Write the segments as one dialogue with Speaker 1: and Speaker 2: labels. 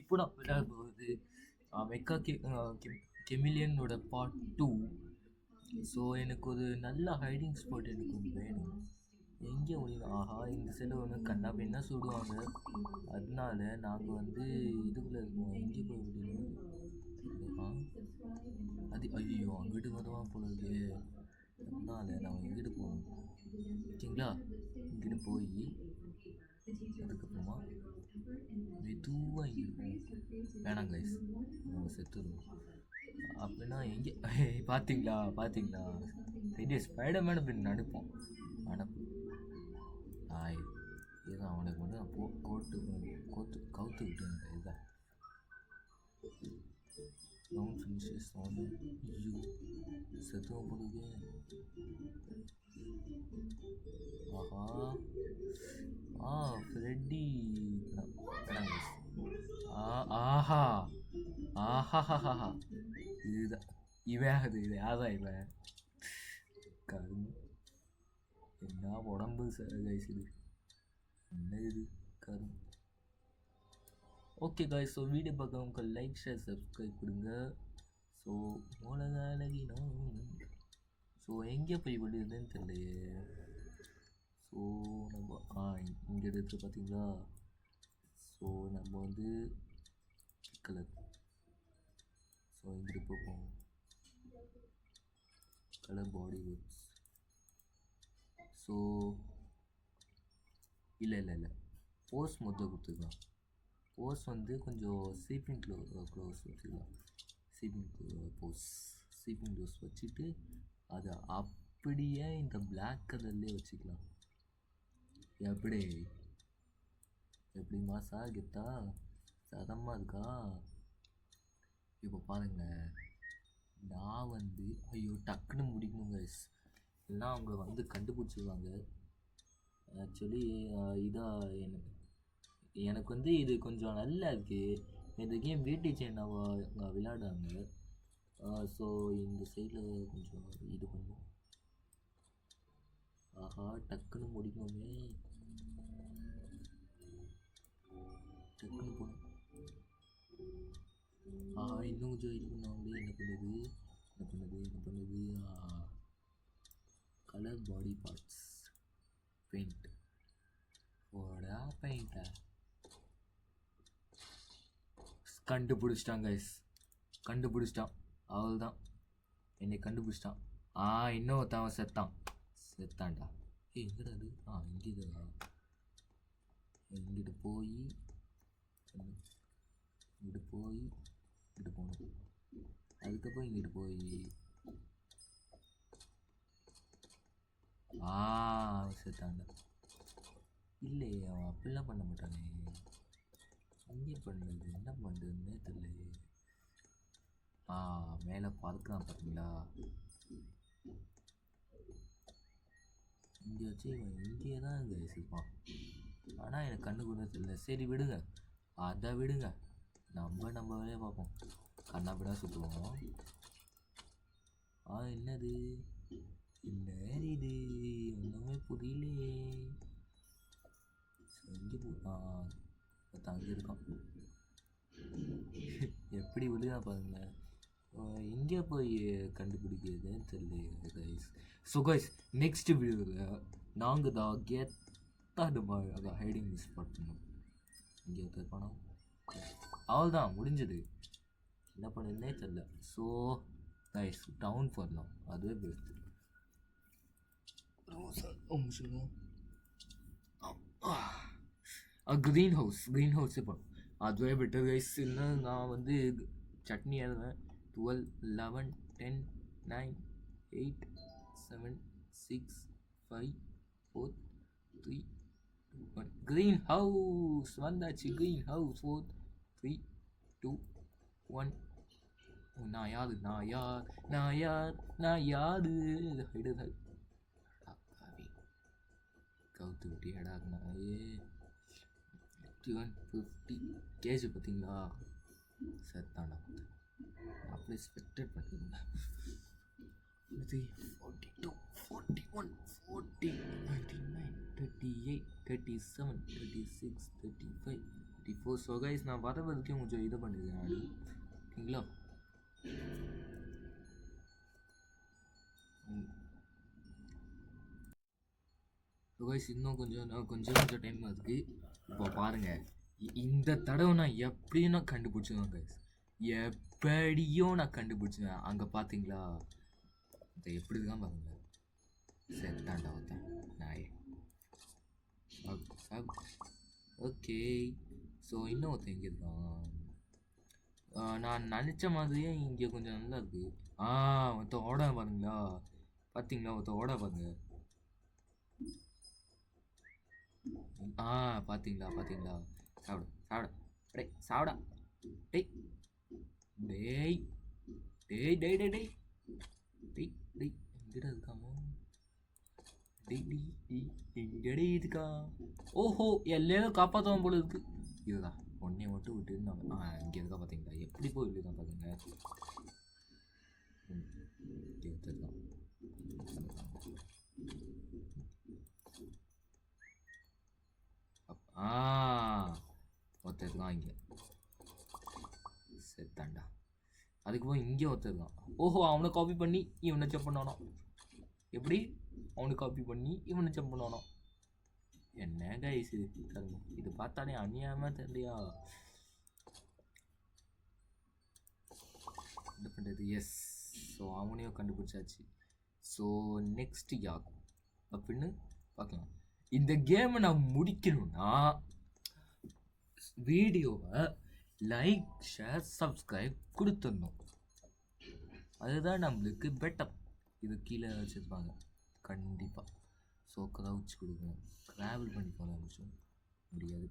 Speaker 1: இப்போ நான் விளையாட போகுது மெக்கா கெமிலியனோட பார்ட் 2. ஸோ எனக்கு ஒரு நல்ல ஹைடிங் ஸ்பாட் எனக்கு ஒன்று வேணும். எங்கே ஒழியணும்? ஆஹா, இந்த சைடு ஒன்று கண்ணா பின்னா சுடுவாங்க. அதனால நாங்கள் வந்து இதுக்குள்ளே இருக்கோம். எங்கே போய் விடணும்? அது ஐயோ, அங்கிட்டு வருவான் போல இருக்கு. அதனால நாங்கள் எங்கிட்டு போகணும் ஓகேங்களா? இங்கிட்டு போய் அதுக்கப்புறமா மெதுவாக இங்கிட்டு வேணாம் கைஸ், நம்ம செத்துருவோம். அப்படின்னா எங்கே பார்த்தீங்களா பார்த்தீங்களா? பெரிய ஸ்பைடர்மேன் இப்படி நடுப்போம். அனுப்பு ஆய், இதுதான் அவனுக்கு வந்து நான் கவுத்து விட்டுருங்க. இதுதான் Don't finish this on you. செத்துவம் போடுது. ஆஹா, ஃப்ரெட்டி. ஆஹா ஆஹா, இதுதான் இவன். அது இது யாதான் இவன்? கரும்பு என்ன உடம்பு கைஸ், இது என்ன இது கரும்பு? ஓகே காய்ஸ், ஸோ வீடியோ பார்க்குறவங்க லைக் ஷேர் சப்ஸ்கிரைப் கொடுங்க. ஸோ உலகினோம். ஸோ எங்கே போய் விடுறதுன்னு தெரியலையே. ஸோ நம்ம இங்கே எடுத்து பார்த்தீங்களா? ஸோ நம்ம வந்து கலர். ஸோ இங்கிட்டு போவோம். Colour body works. ஸோ இல்லை போஸ் மொத்தம் கொடுத்துக்கலாம். போஸ் வந்து கொஞ்சம் ஸ்லீப்பிங் க்ளோஸ் வச்சுக்கலாம். ஸ்லீப்பிங் க்ளோஸ் வச்சுட்டு அதை அப்படியே இந்த பிளாக் கலர்லேயே வச்சுக்கலாம். எப்படி மாசா கெத்தா சதமாக இருக்கா? இப்போ பாருங்க, நான் வந்து ஐயோ டக்குன்னு முடிக்கணும் கைஸ், இல்லைன்னா அவங்க வந்து கண்டுபிடிச்சிடுவாங்க. ஆக்சுவலி இதாக எனக்கு வந்து இது கொஞ்சம் நல்லா இருக்குது. இந்த கேம் வீட்டு சேனாவா விளையாடுறாங்க. ஸோ இந்த சைடில் கொஞ்சம் இது பண்ணுவோம். ஆஹா, டக்குன்னு முடிக்கணுமே, டக்குன்னு போகணும். இன்னும் கொஞ்சம் இது பண்ணாங்களே. என்ன பண்ணுது? Colour body parts paint. ஓடா பெயிண்டா கண்டுபிடிச்சிட்டான் கைஸ், கண்டுபிடிச்சிட்டான். அவள் தான் என்னை கண்டுபிடிச்சிட்டான். இன்னொருத்தவன் செத்தான்டா. எங்கடா அது? இங்கிட்டு போய் இங்கிட்டு போகணும். அதுக்கப்புறம் இங்கிட்டு போய் செத்தான்டா. இல்லையே, அவன் அப்படிலாம் பண்ண மாட்டானே. அங்கே பண்ணுறது என்ன பண்ணுறதுன்னே தெரியலையே. மேலே பார்க்கலாம் பார்த்தீங்களா? இங்கே வச்சு இவன் இங்கே தான் இங்கே இருப்பான். ஆனால் எனக்கு கண்ணு கூட தெரியல. சரி விடுங்க, அதை விடுங்க, நம்ம வேலையை பார்ப்போம். கண்ணாப்பிடா சுற்றுவோம். என்னது இது? ஒன்றுமே புரியலையே. செஞ்சு அங்கே இருக்கான். எப்படி விடுதா பாருங்க. எங்கே போய் கண்டுபிடிக்கிறதுன்னு தெரியல கைஸ். ஸோ கைஸ், நெக்ஸ்ட் வீடியோவில் நாங்கள் தான் கெத்தாக ஹைடிங் ஸ்பாட் பண்ணோம். இங்கே பணம் அவள் தான் முடிஞ்சது. என்ன பண்ணுறதுனே தெரியல. ஸோ கைஸ், டவுன் பண்ணலாம், அதுவே பெஸ்ட்டு. க்ரீன் ஹவுஸே பண்ணும், அதுவே பெட்டர் கைஸ். இல்லைன்னா நான் வந்து சட்னி எழுதுவேன். 12 11 10 9 8 7 6 5 4 3 2 1. க்ரீன் ஹவுஸ் வந்தாச்சு. Green house 4 3 2 1. நான் யாரு ஹைடுதல் கவுத்து விட்டு எடாக்குனாயே. 5150 கேஜ் பார்த்தீங்களா? செத்தாண்டா. அப்படியே ஸ்பெக்டேட் பண்ணிருங்க. 42 41 40 39 38 37 36 35 34. ஸோ கைஸ் நான் வரதுக்கே கொஞ்சம் இது பண்ணியிருக்கேன் ஆடி ஓகேங்களா. ஸோ கைஸ் இன்னும் கொஞ்சம் டைம் இருக்குது. இப்போ பாருங்கள், இந்த தடவை நான் எப்படியும் நான் கண்டுபிடிச்சிடுவேன் கைஸ், எப்படியும் நான் கண்டுபிடிச்சிடுவேன். அங்கே பார்த்தீங்களா, இதை எப்படி இருக்கான் பாருங்க, செத்தாண்டா ஒருத்தன் நாயே. ஓகே, ஸோ இன்னும் ஒருத்தன் இங்கே இருக்கான். நான் நினச்ச மாதிரியே இங்கே கொஞ்சம் நல்லா இருக்கு. ஒருத்தன் ஓட பாருங்களா, பார்த்தீங்களா, ஒருத்தன் ஓட பாருங்க. பார்த்தீங்களா, சாப்பிட டேய், சாப்பிடா டேய் டேய் டேய் டேய் டேய் டேய் டேய் டேய் எங்கடா இருக்காமோ, டேய் டேய் எங்கடே இருக்கா. ஓஹோ, எல்லாரும் காப்பாற்றுவோம் போல இருக்கு. இதுதான் ஒன்னே மட்டும் விட்டு நான் இங்கே இருக்கா, பார்த்தீங்களா எப்படி போயிட்டு தான் பாருங்க. ஒருத்தர் இருக்கான் இங்கே, செத்தாண்டா. அதுக்கு போய் இங்கே ஒருத்தர் இருக்கான். ஓஹோ, அவனை காப்பி பண்ணி இவனை செக் பண்ணானோ, எப்படி அவனை காப்பி பண்ணி இவனை செக் பண்ணானோ. என்ன கைஸ் இது தருங்க, இது பார்த்தாலே அநியாயமாக தெரியலையா என்ன பண்ணுறது. எஸ், ஸோ அவனையும் கண்டுபிடிச்சாச்சு. ஸோ நெக்ஸ்ட் யார் அப்படின்னு பார்க்கலாம். இந்த கேமை நான் முடிக்கணும்னா வீடியோவை லைக், ஷேர், சப்ஸ்கிரைப் கொடுத்துடணும். அதுதான் நம்மளுக்கு பெட்டர். இது கீழே வச்சுருப்பாங்க கண்டிப்பாக. ஸோ க்ரௌச் கொடுக்கணும், ட்ராவல் பண்ணி போக ஆரம்பிச்சோம். முடியாது,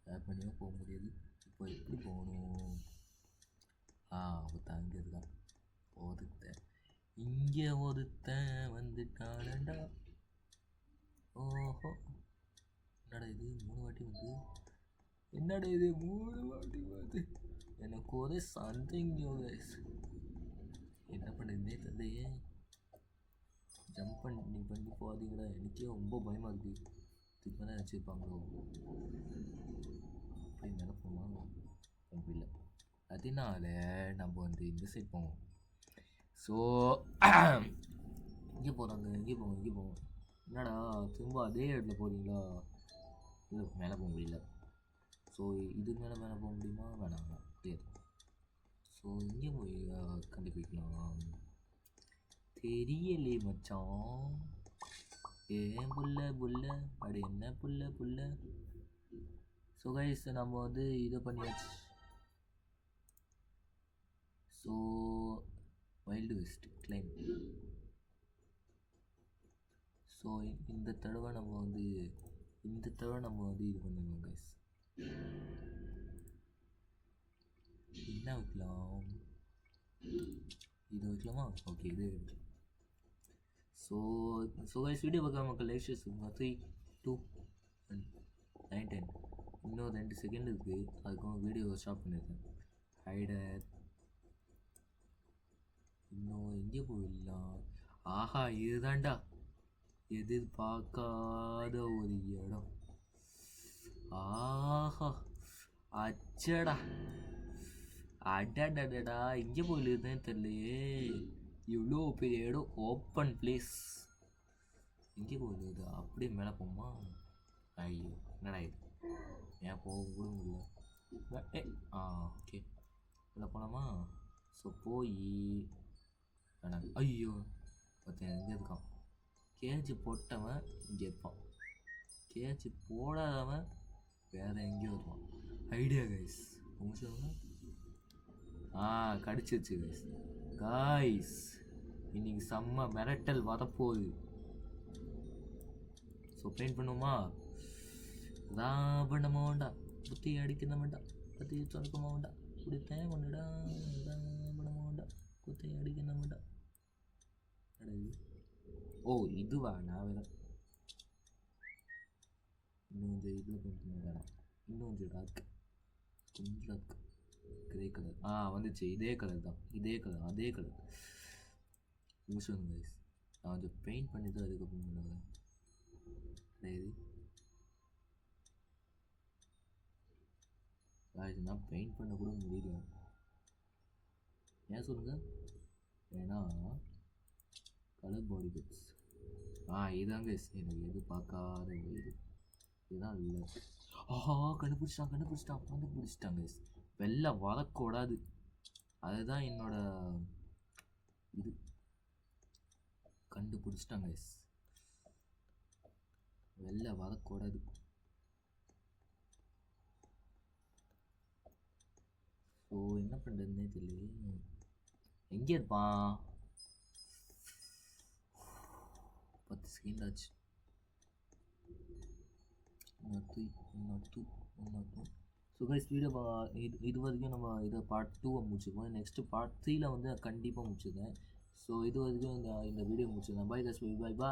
Speaker 1: ட்ராவல் பண்ணியும் போக முடியாது. இப்போ எப்படி போகணும், ஒருத்தன் அங்கே இருக்கான். ஒருத்தன் வந்துட்டானண்டா. ஓஹோ, என்னடா இது 3 வாட்டி வந்து, என்னடா இது 3 வாட்டி வருது, எனக்கு ஒரே சந்தேகம். என்ன பண்ணுறதுனே தெரியலையே. ஜம்ப் பண்ணி போகாதீங்களா, எனக்கே ரொம்ப பயமாக இருக்குது. இதுக்கு மேலே வச்சுருப்பாங்களோ, அப்படி மேலே போமா அப்படி இல்லை. அதனால நம்ம வந்து இந்த சைட் போவோம். ஸோ இங்கே போவோம். என்னடா திரும்ப அதே இடத்துல போகிறீங்களா, இல்லை மேலே போக முடியல. ஸோ இதுக்கு மேலே போக முடியுமா, வேணாம் முடியாது. ஸோ இங்கே போய் கண்டுபிடிக்கலாம் தெரியலே மச்சான். ஏன் புல்ல அப்படி என்ன புல்ல. ஸோ கைஸ் நம்ம வந்து இதை பண்ணியாச்சு. So wild west claim. So இந்த தடவை நம்ம வந்து இது பண்ணணும் கைஸ். என்ன வைக்கலாம், இது வைக்கலாமா? ஓகே, இது வைக்கலாம். ஸோ கைஸ் வீடியோ பார்க்க மக்கள் லைக் ஷேர் சொல்லுங்கள். 3, 2, 1, 9, 10. இன்னும் 2 செகண்ட் இருக்குது, அதுக்கும் வீடியோ ஸ்டாப் பண்ணியிருக்கேன். ஹைடர் இன்னும் எங்கே போயிடலாம். ஆஹா, இதுதான்டா எதிர்பார்க்காத ஒரு இடம். ஆஹா, அச்சடா அடடடடா, இங்கே போயிடுதுன்னு தெரியலையே. இவ்வளோ பெரிய இடம், ஓப்பன் பிளேஸ். எங்கே போயிடுது, அப்படியே மேலே போமா. ஐயோ, என்னடா இது, ஏன் போக கூட முடியல. ஓகே, மேலே போகலாமா? ஸோ போய் வேணாம். ஐயோ, ஒருத்தன் எங்கே இருக்கான். கேஜி போட்டவன் இங்கே இருப்பான், கேஜி போடாதவன் வேறு எங்கேயோ வருவான். ஐடியா கைஸ், உங்க சொல்லுங்க. கடிச்சிருச்சு கைஸ். இன்னைக்கு செம்ம மிரட்டல் வரப்போகுது. ஸோ பெயிண்ட் பண்ணுவோமா? பண்ண மாட்டா, புத்தி அடிக்க மாட்டா, பற்றி சொல்ல மாட்டா, குடித்தேன் பண்ணுடா, பண்ண மாட்டா, குத்தி அடிக்க மாட்டா. ஓ இதுவா, நான் வேற இன்னும் கொஞ்சம் இதில் பெயிண்ட் வேணாம். இன்னும் கொஞ்சம் டார்க், கொஞ்சம் டார்க் கிரே கலர். வந்துச்சு, இதே கலர் தான், அதே கலர் முடிச்சுங்க கைஸ். நான் கொஞ்சம் பெயிண்ட் பண்ணி தான் அதுக்கப்புறம் பண்ணுவேன். இது நான் பெயிண்ட் பண்ண கூட முடியல. ஏன் சொல்லுங்கள்? ஏன்னா கலர் பாடி பிட்ஸ் இதாங்க எனக்கு எது பார்க்காத இது இதுதான் இல்லை. கண்டுபிடிச்சிட்டாங்க. வெள்ளை வதக்கூடாது, அதுதான் என்னோட இது. கண்டுபிடிச்சிட்டாங்க. வெள்ளை வதக்கூடாது. ஸோ என்ன பண்ணுறதுன்னே தெரியல. எங்கே இருப்பான்? 10 செகண்ட் ஆச்சு. ஸோ கைஸ் வீடியோ இது வரைக்கும் நம்ம இதை பார்ட் 2 முடிச்சுக்கோம். நெக்ஸ்ட்டு பார்ட் 3 வந்து கண்டிப்பாக முடிச்சுக்கேன். ஸோ இது வரைக்கும் இந்த வீடியோ முடிச்சுக்கேன். Bye guys, by.